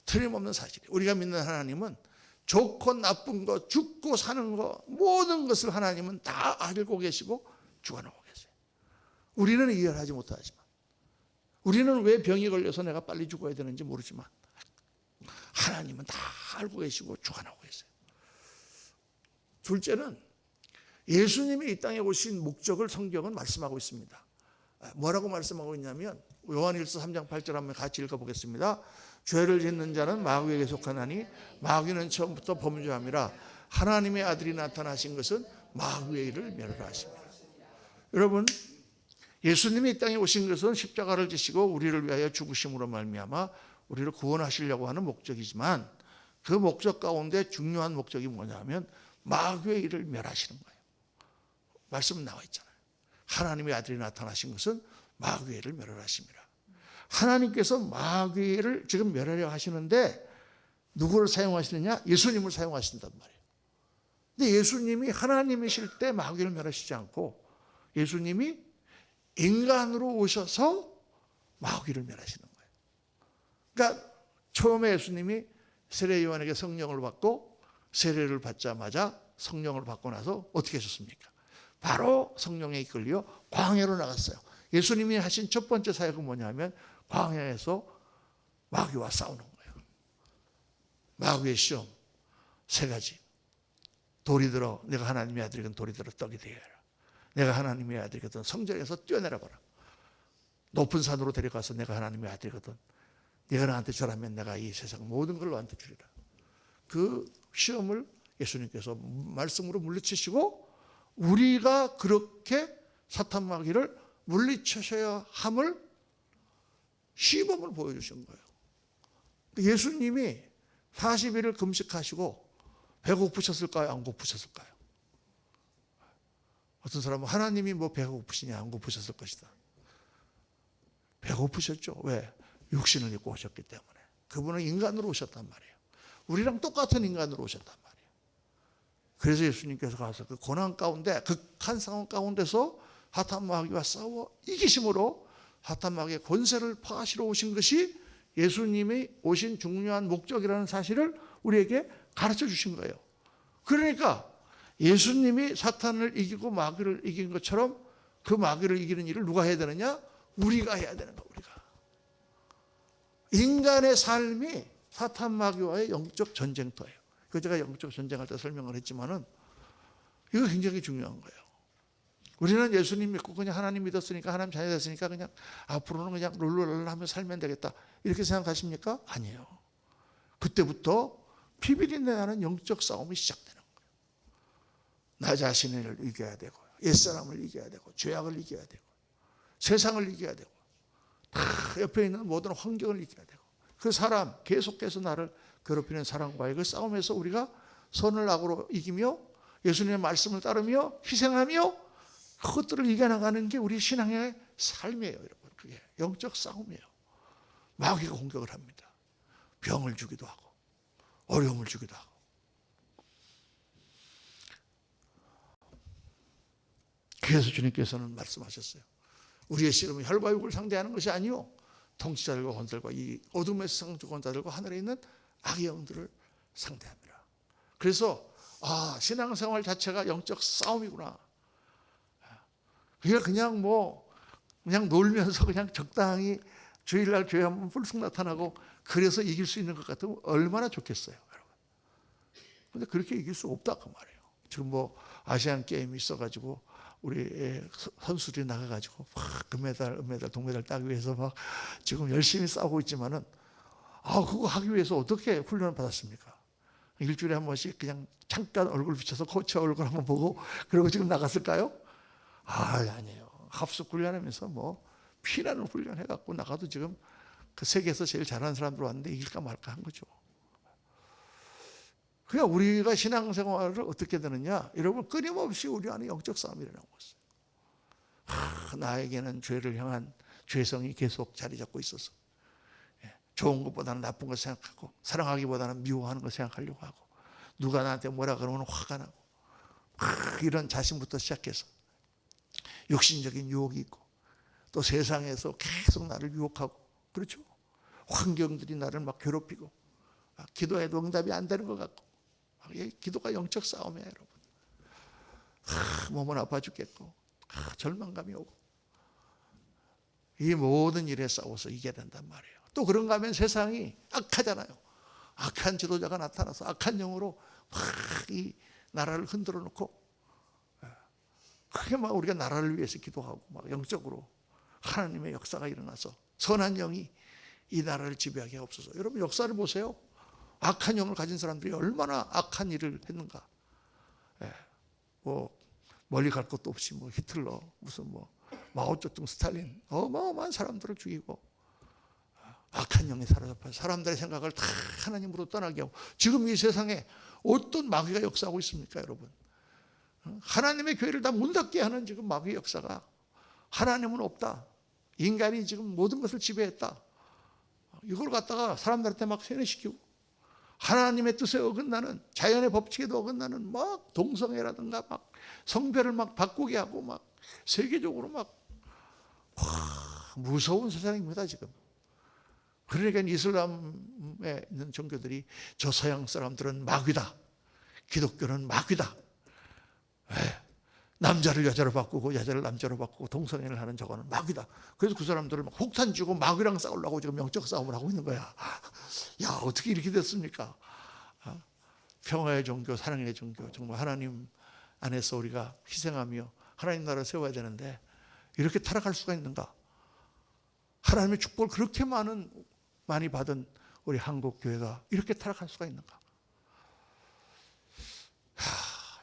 틀림없는 사실이에요. 우리가 믿는 하나님은 좋고 나쁜 거, 죽고 사는 거, 모든 것을 하나님은 다 알고 계시고 주관하고 계세요. 우리는 이해하지 못하지만, 우리는 왜 병이 걸려서 내가 빨리 죽어야 되는지 모르지만 하나님은 다 알고 계시고 주관하고 계세요. 둘째는 예수님이 이 땅에 오신 목적을 성경은 말씀하고 있습니다. 뭐라고 말씀하고 있냐면 요한일서 3장 8절 한번 같이 읽어보겠습니다. 죄를 짓는 자는 마귀에게 속하나니 마귀는 처음부터 범죄함이라 하나님의 아들이 나타나신 것은 마귀의 일을 멸하라 하십니다. 여러분, 예수님이 이 땅에 오신 것은 십자가를 지시고 우리를 위하여 죽으심으로 말미암아 우리를 구원하시려고 하는 목적이지만 그 목적 가운데 중요한 목적이 뭐냐면 마귀의 일을 멸하시는 거예요. 말씀은 나와 있잖아요. 하나님의 아들이 나타나신 것은 마귀의 일을 멸하라 하십니다. 하나님께서 마귀를 지금 멸하려 하시는데 누구를 사용하시느냐? 예수님을 사용하신단 말이에요. 근데 예수님이 하나님이실 때 마귀를 멸하시지 않고 예수님이 인간으로 오셔서 마귀를 멸하시는 거예요. 그러니까 처음에 예수님이 세례 요한에게 성령을 받고 세례를 받자마자 성령을 받고 나서 어떻게 하셨습니까? 바로 성령에 이끌려 광야로 나갔어요. 예수님이 하신 첫 번째 사역은 뭐냐면 광야에서 마귀와 싸우는 거예요. 마귀의 시험 세 가지. 돌이 들어 내가 하나님의 아들이거든 돌이 들어 떡이 되어라. 내가 하나님의 아들이거든 성전에서 뛰어내려 봐라. 높은 산으로 데려가서 내가 하나님의 아들이거든 네가 나한테 절하면 내가 이 세상 모든 걸 너한테 주리라. 그 시험을 예수님께서 말씀으로 물리치시고 우리가 그렇게 사탄 마귀를 물리쳐셔야 함을 시범을 보여주신 거예요. 예수님이 40일을 금식하시고 배고프셨을까요? 안 고프셨을까요? 어떤 사람은 하나님이 뭐 배가 고프시냐 안 고프셨을 것이다. 배고프셨죠. 왜? 육신을 입고 오셨기 때문에. 그분은 인간으로 오셨단 말이에요. 우리랑 똑같은 인간으로 오셨단 말이에요. 그래서 예수님께서 가서 그 고난 가운데 극한 상황 가운데서 사탄 마귀와 싸워 이기심으로 사탄 마귀의 권세를 파하시러 오신 것이 예수님이 오신 중요한 목적이라는 사실을 우리에게 가르쳐 주신 거예요. 그러니까 예수님이 사탄을 이기고 마귀를 이긴 것처럼 그 마귀를 이기는 일을 누가 해야 되느냐? 우리가 해야 되는 거예요. 우리가. 인간의 삶이 사탄 마귀와의 영적 전쟁터예요. 그 제가 영적 전쟁할 때 설명을 했지만은 이거 굉장히 중요한 거예요. 우리는 예수님 믿고 그냥 하나님 믿었으니까 하나님 자녀 됐으니까 그냥 앞으로는 그냥 룰루랄라 하며 살면 되겠다 이렇게 생각하십니까? 아니에요. 그때부터 피비린내 나는 영적 싸움이 시작되는 거예요. 나 자신을 이겨야 되고 옛사람을 이겨야 되고 죄악을 이겨야 되고 세상을 이겨야 되고 다 옆에 있는 모든 환경을 이겨야 되고 그 사람 계속해서 나를 괴롭히는 사람과의 그 싸움에서 우리가 선을 악으로 이기며 예수님의 말씀을 따르며 희생하며 그것들을 이겨나가는 게 우리 신앙의 삶이에요. 여러분. 그게 영적 싸움이에요. 마귀가 공격을 합니다. 병을 주기도 하고 어려움을 주기도 하고 그래서 주님께서는 말씀하셨어요. 우리의 씨름은 혈과 육을 상대하는 것이 아니요 통치자들과 권세들과 이 어둠의 세상 주권자들과 하늘에 있는 악의 영들을 상대합니다. 그래서 신앙생활 자체가 영적 싸움이구나. 그게 그냥 그냥 놀면서 그냥 적당히 주일날 교회 한번 불쑥 나타나고 그래서 이길 수 있는 것 같으면 얼마나 좋겠어요, 여러분. 그런데 그렇게 이길 수 없다 그 말이에요. 지금 아시안 게임이 있어가지고 우리 선수들이 나가가지고 막 금메달, 은메달, 동메달 따기 위해서 막 지금 열심히 싸우고 있지만은 그거 하기 위해서 어떻게 훈련을 받았습니까? 일주일에 한 번씩 그냥 잠깐 얼굴 비춰서 코치 얼굴 한번 보고 그러고 지금 나갔을까요? 아니에요. 합숙 훈련하면서 뭐 피나는 훈련 해갖고 나가도 지금 그 세계에서 제일 잘하는 사람들 왔는데 이길까 말까 한 거죠. 그냥 우리가 신앙생활을 어떻게 되느냐, 여러분 끊임없이 우리 안에 영적 싸움이 일어나고 있어요. 나에게는 죄를 향한 죄성이 계속 자리 잡고 있어서 좋은 것보다는 나쁜 것 생각하고 사랑하기보다는 미워하는 것 생각하려고 하고 누가 나한테 뭐라 그러면 화가 나고 이런 자신부터 시작해서 육신적인 유혹이 있고 또 세상에서 계속 나를 유혹하고 그렇죠. 환경들이 나를 막 괴롭히고 기도해도 응답이 안 되는 것 같고 기도가 영적 싸움이에요, 여러분. 몸은 아파 죽겠고 절망감이 오고 이 모든 일에 싸워서 이겨야 된단 말이에요. 또 그런가 하면 세상이 악하잖아요. 악한 지도자가 나타나서 악한 영으로 막 이 나라를 흔들어 놓고 그게 막 우리가 나라를 위해서 기도하고 막 영적으로 하나님의 역사가 일어나서 선한 영이 이 나라를 지배하게 없어서 여러분 역사를 보세요. 악한 영을 가진 사람들이 얼마나 악한 일을 했는가. 뭐 멀리 갈 것도 없이 뭐 히틀러 무슨 뭐 마오쩌둥 스탈린 어마어마한 사람들을 죽이고 악한 영이 사로잡혀 사람들의 생각을 다 하나님으로 떠나게 하고 지금 이 세상에 어떤 마귀가 역사하고 있습니까, 여러분? 하나님의 교회를 다 문 닫게 하는 지금 마귀의 역사가 하나님은 없다. 인간이 지금 모든 것을 지배했다. 이걸 갖다가 사람들한테 막 세뇌시키고 하나님의 뜻에 어긋나는 자연의 법칙에도 어긋나는 막 동성애라든가 막 성별을 막 바꾸게 하고 막 세계적으로 막 무서운 세상입니다, 지금. 그러니까 이슬람에 있는 종교들이 저 서양 사람들은 마귀다. 기독교는 마귀다. 남자를 여자로 바꾸고 여자를 남자로 바꾸고 동성애를 하는 저거는 마귀다. 그래서 그 사람들을 막 폭탄 주고 마귀랑 싸우려고 지금 영적 싸움을 하고 있는 거야. 야, 어떻게 이렇게 됐습니까? 평화의 종교, 사랑의 종교, 정말 하나님 안에서 우리가 희생하며 하나님 나라를 세워야 되는데 이렇게 타락할 수가 있는가? 하나님의 축복을 그렇게 많이 받은 우리 한국 교회가 이렇게 타락할 수가 있는가?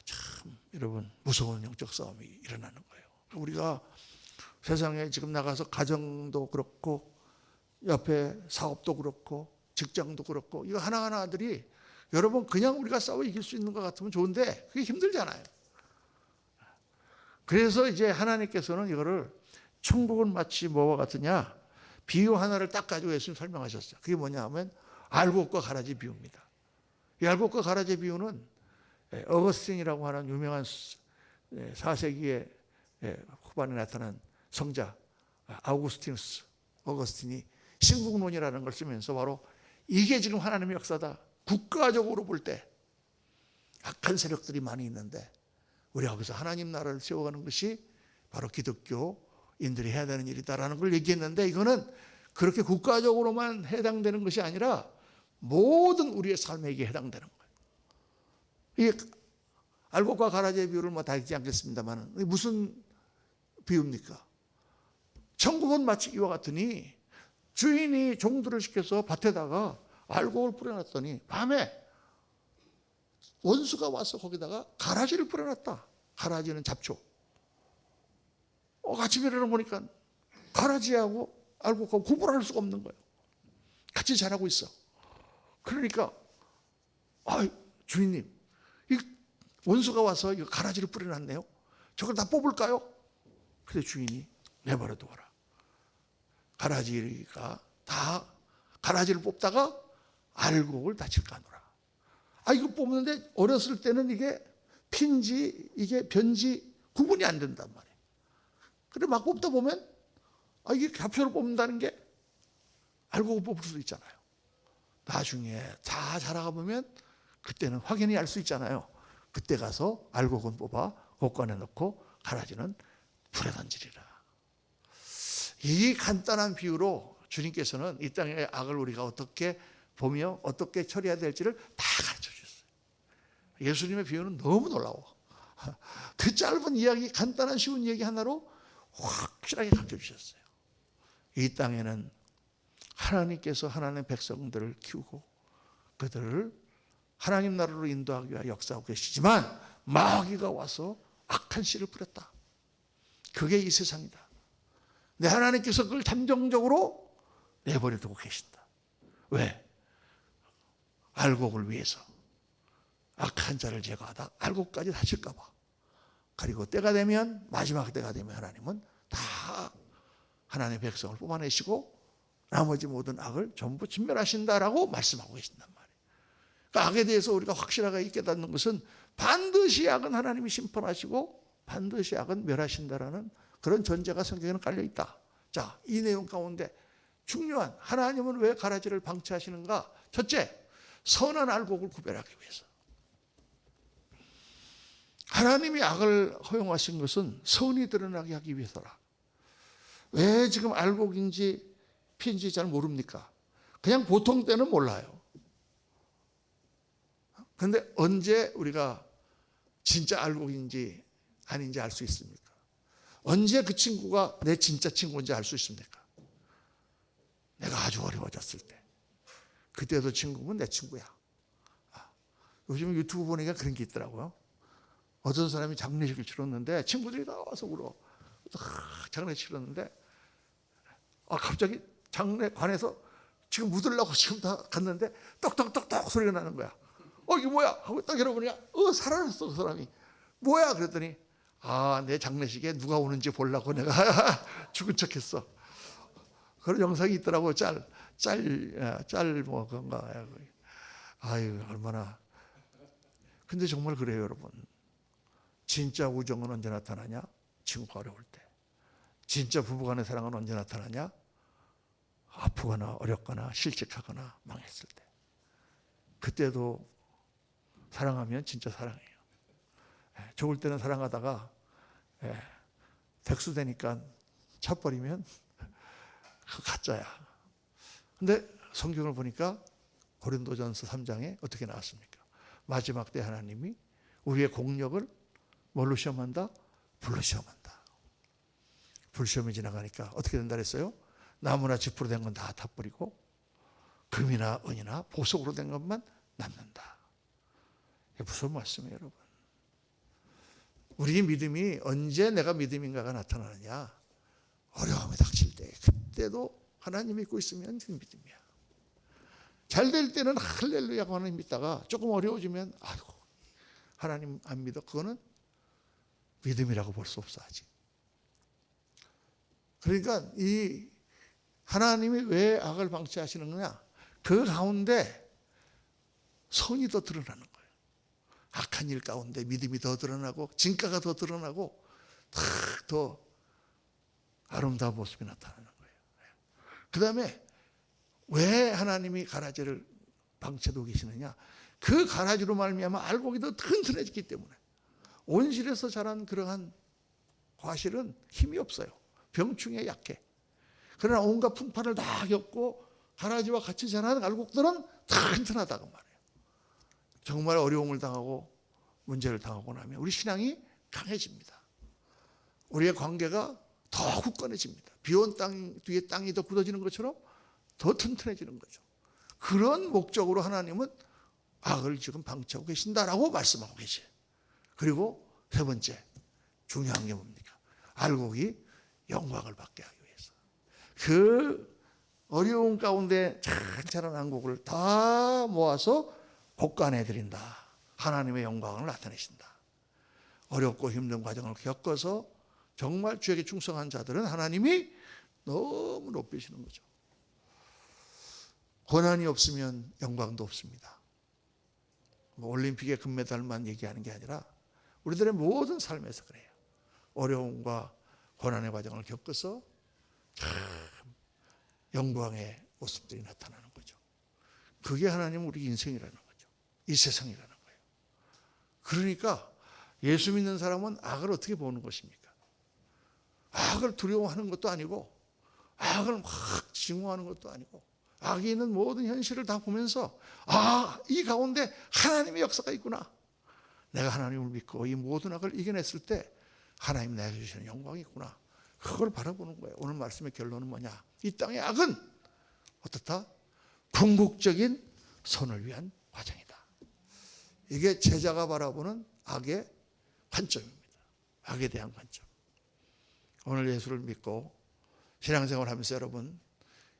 참 여러분 무서운 영적 싸움이 일어나는 거예요. 우리가 세상에 지금 나가서 가정도 그렇고 옆에 사업도 그렇고 직장도 그렇고 이거 하나하나들이 여러분 그냥 우리가 싸워 이길 수 있는 것 같으면 좋은데 그게 힘들잖아요. 그래서 이제 하나님께서는 이거를 천국은 마치 뭐와 같으냐 비유 하나를 딱 가지고 예수님 설명하셨어요. 그게 뭐냐 하면 알곡과 가라지 비유입니다. 이 알곡과 가라지 비유는 어거스틴이라고 하는 유명한 4세기에 후반에 나타난 성자 어거스틴이 신국론이라는 걸 쓰면서 바로 이게 지금 하나님의 역사다. 국가적으로 볼 때 악한 세력들이 많이 있는데 우리가 거기서 하나님 나라를 세워가는 것이 바로 기독교인들이 해야 되는 일이다라는 걸 얘기했는데 이거는 그렇게 국가적으로만 해당되는 것이 아니라 모든 우리의 삶에게 해당되는 거예요. 이게 알곡과 가라지의 비유를 뭐 다 읽지 않겠습니다만 무슨 비유입니까? 천국은 마치 이와 같으니 주인이 종들을 시켜서 밭에다가 알곡을 뿌려놨더니 밤에 원수가 와서 거기다가 가라지를 뿌려놨다. 가라지는 잡초. 아침에 일어나 보니까 가라지하고 알곡하고 구분할 수가 없는 거예요. 같이 자라고 있어. 그러니까 주인님 이 원수가 와서 이거 가라지를 뿌려놨네요. 저걸 다 뽑을까요? 그래 주인이 내버려 두어라. 가라지가 다 가라지를 뽑다가 알곡을 다 칠까노라. 이거 뽑는데 어렸을 때는 이게 핀지 이게 변지 구분이 안 된단 말이에요. 그래 막 뽑다 보면 이게 잡초를 뽑는다는 게 알곡을 뽑을 수도 있잖아요. 나중에 다 자라가 보면 그때는 확연히 알 수 있잖아요. 그때 가서 알곡은 뽑아 곡간에 넣고 가라지는 불에 던지리라. 이 간단한 비유로 주님께서는 이 땅의 악을 우리가 어떻게 보며 어떻게 처리해야 될지를 다 가르쳐 주셨어요. 예수님의 비유는 너무 놀라워. 그 짧은 이야기, 간단한 쉬운 얘기 하나로 확실하게 가르쳐주셨어요. 이 땅에는 하나님께서 하나님의 백성들을 키우고 그들을 하나님 나라로 인도하기 위해 역사하고 계시지만 마귀가 와서 악한 씨를 뿌렸다. 그게 이 세상이다. 내 하나님께서 그걸 잠정적으로 내버려 두고 계신다. 왜? 알곡을 위해서. 악한 자를 제거하다 알곡까지 다칠까 봐. 그리고 때가 되면, 마지막 때가 되면 하나님은 다 하나님의 백성을 뽑아내시고 나머지 모든 악을 전부 진멸하신다라고 말씀하고 계신단 말이에요. 그러니까 악에 대해서 우리가 확실하게 깨닫는 것은 반드시 악은 하나님이 심판하시고 반드시 악은 멸하신다라는 그런 전제가 성경에는 깔려 있다. 자, 이 내용 가운데 중요한, 하나님은 왜 가라지를 방치하시는가? 첫째, 선한 알곡을 구별하기 위해서. 하나님이 악을 허용하신 것은 선이 드러나게 하기 위해서라. 왜 지금 알곡인지 피인지 잘 모릅니까? 그냥 보통 때는 몰라요. 그런데 언제 우리가 진짜 알곡인지 아닌지 알 수 있습니까? 언제 그 친구가 내 진짜 친구인지 알 수 있습니까? 내가 아주 어려워졌을 때. 그때도 친구면 내 친구야. 요즘 유튜브 보니까 그런 게 있더라고요. 어떤 사람이 장례식을 치렀는데 친구들이 다 와서 울어. 장례식 치렀는데 갑자기 장례관에서 지금 묻으려고 지금 다 갔는데 떡떡떡떡 소리가 나는 거야. 이게 뭐야? 하고 딱 열어보니까 살아났어, 그 사람이. 뭐야? 그랬더니 내 장례식에 누가 오는지 보려고 내가 죽은 척했어. 그런 영상이 있더라고. 뭐 그런가. 아유, 얼마나. 근데 정말 그래요, 여러분. 진짜 우정은 언제 나타나냐? 친구가 어려울 때. 진짜 부부간의 사랑은 언제 나타나냐? 아프거나 어렵거나 실직하거나 망했을 때. 그때도 사랑하면 진짜 사랑해요. 좋을 때는 사랑하다가 백수되니까 쳐버리면 그 가짜야. 근데 성경을 보니까 고린도전서 3장에 어떻게 나왔습니까? 마지막 때 하나님이 우리의 공력을 뭘로 시험한다? 불로 시험한다. 불시험이 지나가니까 어떻게 된다 그랬어요? 나무나 짚으로 된 건 다 타버리고 금이나 은이나 보석으로 된 것만 남는다. 이게 무슨 말씀이에요, 여러분? 우리 믿음이 언제 내가 믿음인가가 나타나느냐? 어려움이 닥칠 때, 그때도 하나님 믿고 있으면 그 믿음이야. 잘 될 때는 할렐루야 하나님 믿다가 조금 어려워지면 아이고 하나님 안 믿어. 그거는 믿음이라고 볼 수 없어 아직. 그러니까 이 하나님이 왜 악을 방치하시는 거냐? 그 가운데 선이 더 드러나는 거예요. 악한 일 가운데 믿음이 더 드러나고 진가가 더 드러나고 더 아름다운 모습이 나타나는 거예요. 그 다음에 왜 하나님이 가라지를 방치하고 계시느냐? 그 가라지로 말미암아 알곡이 더 튼튼해졌기 때문에. 온실에서 자란 그러한 과실은 힘이 없어요. 병충해에 약해. 그러나 온갖 풍파를 다 겪고 가라지와 같이 자라는 알곡들은 튼튼하다고 말해요. 정말 어려움을 당하고 문제를 당하고 나면 우리 신앙이 강해집니다. 우리의 관계가 더 굳건해집니다. 비온 땅 뒤에 땅이 더 굳어지는 것처럼 더 튼튼해지는 거죠. 그런 목적으로 하나님은 악을 지금 방치하고 계신다라고 말씀하고 계세요. 그리고 세 번째 중요한 게 뭡니까? 알곡이 영광을 받게 하기 위해서. 그 어려운 가운데 잘 자란 알곡을 다 모아서 곡간해 드린다. 하나님의 영광을 나타내신다. 어렵고 힘든 과정을 겪어서 정말 주에게 충성한 자들은 하나님이 너무 높이시는 거죠. 고난이 없으면 영광도 없습니다. 올림픽의 금메달만 얘기하는 게 아니라 우리들의 모든 삶에서 그래요. 어려움과 고난의 과정을 겪어서 참 영광의 모습들이 나타나는 거죠. 그게 하나님 우리 인생이라는 거죠. 이 세상이라는 거예요. 그러니까 예수 믿는 사람은 악을 어떻게 보는 것입니까? 악을 두려워하는 것도 아니고 악을 막 증오하는 것도 아니고 악이 있는 모든 현실을 다 보면서 이 가운데 하나님의 역사가 있구나. 내가 하나님을 믿고 이 모든 악을 이겨냈을 때 하나님 내게 주시는 영광이 있구나. 그걸 바라보는 거예요. 오늘 말씀의 결론은 뭐냐? 이 땅의 악은 어떻다? 궁극적인 선을 위한 과정이다. 이게 제자가 바라보는 악의 관점입니다. 악에 대한 관점. 오늘 예수를 믿고 신앙생활 하면서 여러분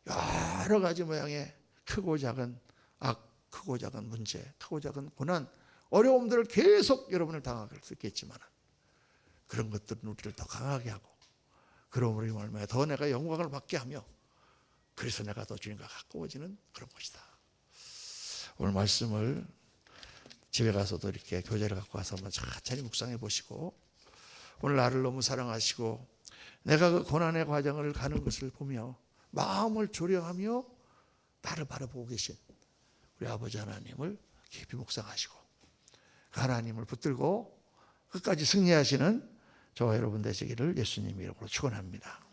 여러 가지 모양의 크고 작은 악, 크고 작은 문제, 크고 작은 고난, 어려움들을 계속 여러분을 당할 수 있겠지만 그런 것들은 우리를 더 강하게 하고 그러므로 얼마나 더 내가 영광을 받게 하며 그래서 내가 더 주님과 가까워지는 그런 것이다. 오늘 말씀을 집에 가서도 이렇게 교재를 갖고 와서 한번 천천히 묵상해 보시고 오늘 나를 너무 사랑하시고 내가 그 고난의 과정을 가는 것을 보며 마음을 조려하며 나를 바라보고 계신 우리 아버지 하나님을 깊이 묵상하시고 그 하나님을 붙들고 끝까지 승리하시는 저와 여러분 되시기를 예수님 이름으로 축원합니다.